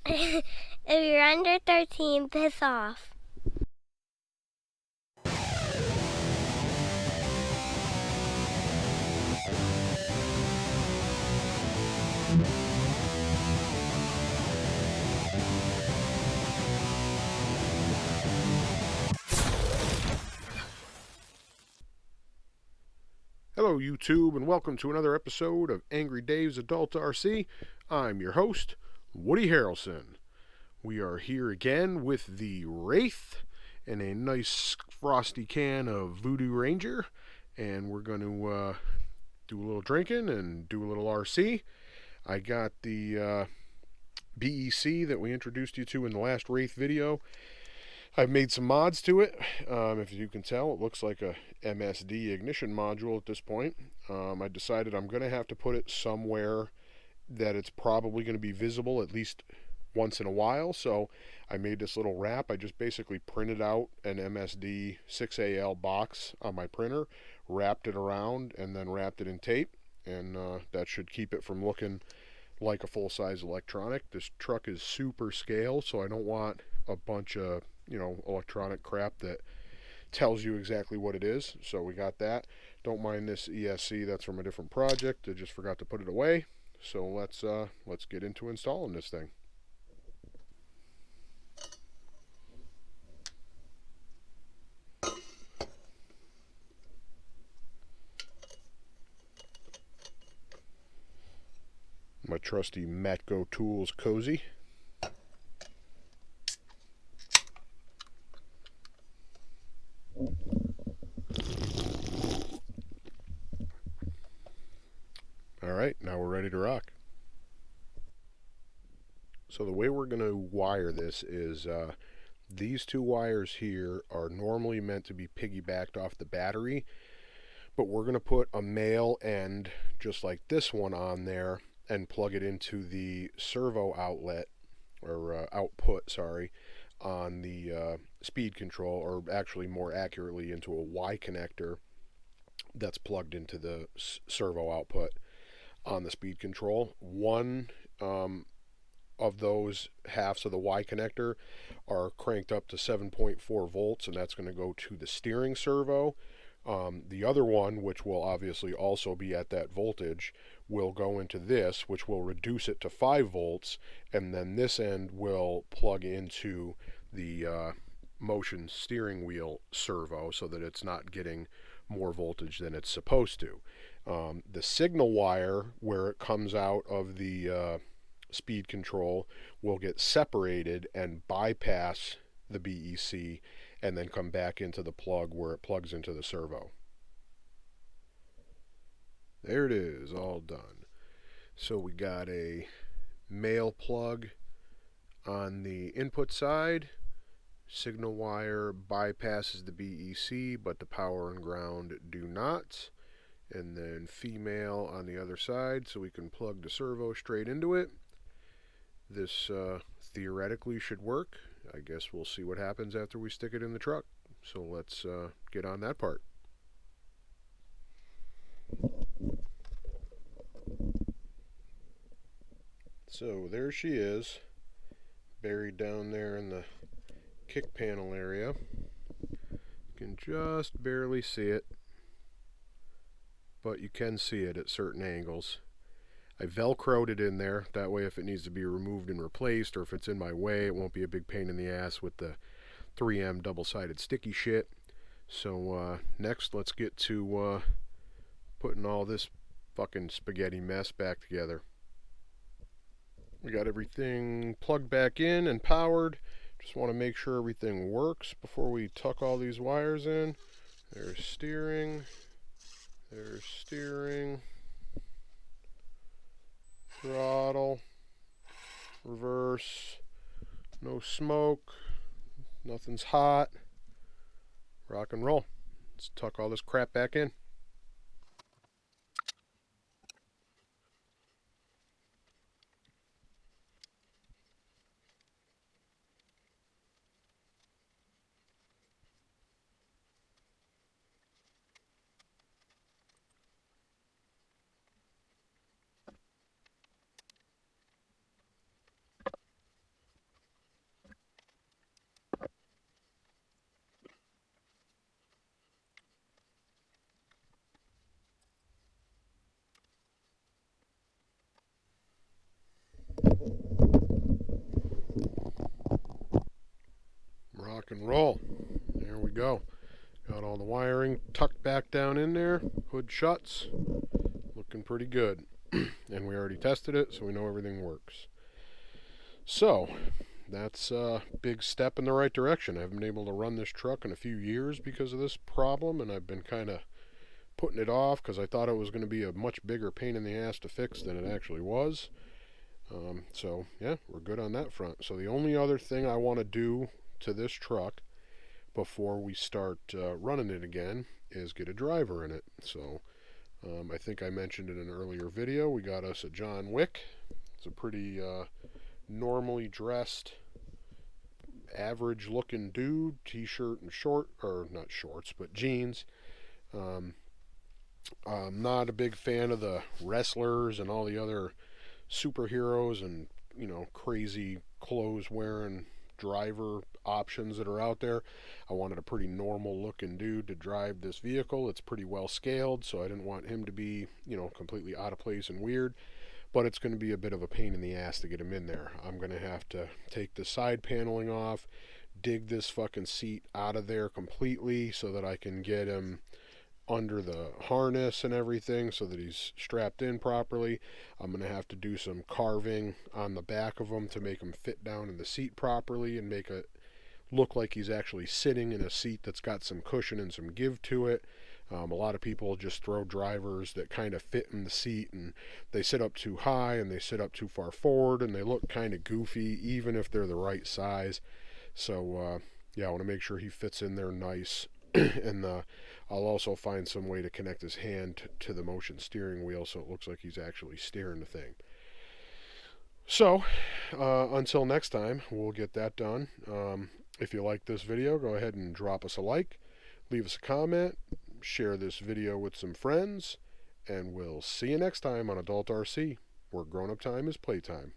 If you're under 13, piss off. Hello YouTube and welcome to another episode of Angry Dave's Adult RC. I'm your host, Woody Harrelson. We are here again with the Wraith and a nice frosty can of Voodoo Ranger, and we're going to do a little drinking and do a little RC. I got the BEC that we introduced you to in the last Wraith video. I've made some mods to it. If you can tell, it looks like a MSD ignition module at this point. I decided I'm going to have to put it somewhere that it's probably going to be visible at least once in a while. So I made this little wrap. I just basically printed out an MSD 6AL box on my printer, wrapped it around, and then wrapped it in tape. And that should keep it from looking like a full-size electronic. This truck is super scale, so I don't want a bunch of electronic crap that tells you exactly what it is. So we got that. Don't mind this ESC, that's from a different project. I just forgot to put it away. So let's get into installing this thing. My trusty Matco Tools cozy. Alright, now we're ready to rock. So the way we're going to wire this is these two wires here are normally meant to be piggybacked off the battery, but we're going to put a male end just like this one on there and plug it into the servo outlet, or output, sorry, on the speed control, or actually more accurately into a Y connector that's plugged into the servo output on the speed control. One of those halves of the Y connector are cranked up to 7.4 volts, and that's going to go to the steering servo. The other one, which will obviously also be at that voltage, will go into this, which will reduce it to 5 volts, and then this end will plug into the motion steering wheel servo so that it's not getting more voltage than it's supposed to. The signal wire, where it comes out of the speed control, will get separated and bypass the BEC and then come back into the plug where it plugs into the servo. There it is, all done. So we got a male plug on the input side. Signal wire bypasses the BEC, but the power and ground do not. And then female on the other side, so we can plug the servo straight into it. This theoretically should work. I guess we'll see what happens after we stick it in the truck. So let's get on that part. So there she is, buried down there in the kick panel area. You can just barely see it, but you can see it at certain angles. I velcroed it in there, that way if it needs to be removed and replaced, or if it's in my way, it won't be a big pain in the ass with the 3M double-sided sticky shit. So next, let's get to putting all this fucking spaghetti mess back together. We got everything plugged back in and powered. Just want to make sure everything works before we tuck all these wires in. There's steering. There's steering. Throttle, reverse, no smoke, nothing's hot, rock and roll. Let's tuck all this crap back in. rock and roll. There we go. Got all the wiring tucked back down in there. Hood shuts. Looking pretty good. And we already tested it, so we know everything works. So, that's a big step in the right direction. I haven't been able to run this truck in a few years because of this problem, and I've been kind of putting it off because I thought it was going to be a much bigger pain in the ass to fix than it actually was. So, yeah, we're good on that front. So the only other thing I want to do to this truck before we start running it again is get a driver in it. So I think I mentioned in an earlier video, we got us a John Wick. It's a pretty normally dressed, average looking dude, t-shirt and not shorts, but jeans. I'm not a big fan of the wrestlers and all the other superheroes and, crazy clothes wearing driver options that are out there. I wanted a pretty normal looking dude to drive this vehicle. It's pretty well scaled, so I didn't want him to be, completely out of place and weird. But it's going to be a bit of a pain in the ass to get him in there. I'm going to have to take the side paneling off, dig this fucking seat out of there completely so that I can get him under the harness and everything so that he's strapped in properly. I'm going to have to do some carving on the back of him to make him fit down in the seat properly and make it look like he's actually sitting in a seat that's got some cushion and some give to it. A lot of people just throw drivers that kind of fit in the seat, and they sit up too high and they sit up too far forward and they look kind of goofy even if they're the right size. So I want to make sure he fits in there nice. And I'll also find some way to connect his hand to the motion steering wheel so it looks like he's actually steering the thing. So until next time, we'll get that done. If you like this video, go ahead and drop us a like, leave us a comment, share this video with some friends, and we'll see you next time on Adult RC, where grown-up time is playtime.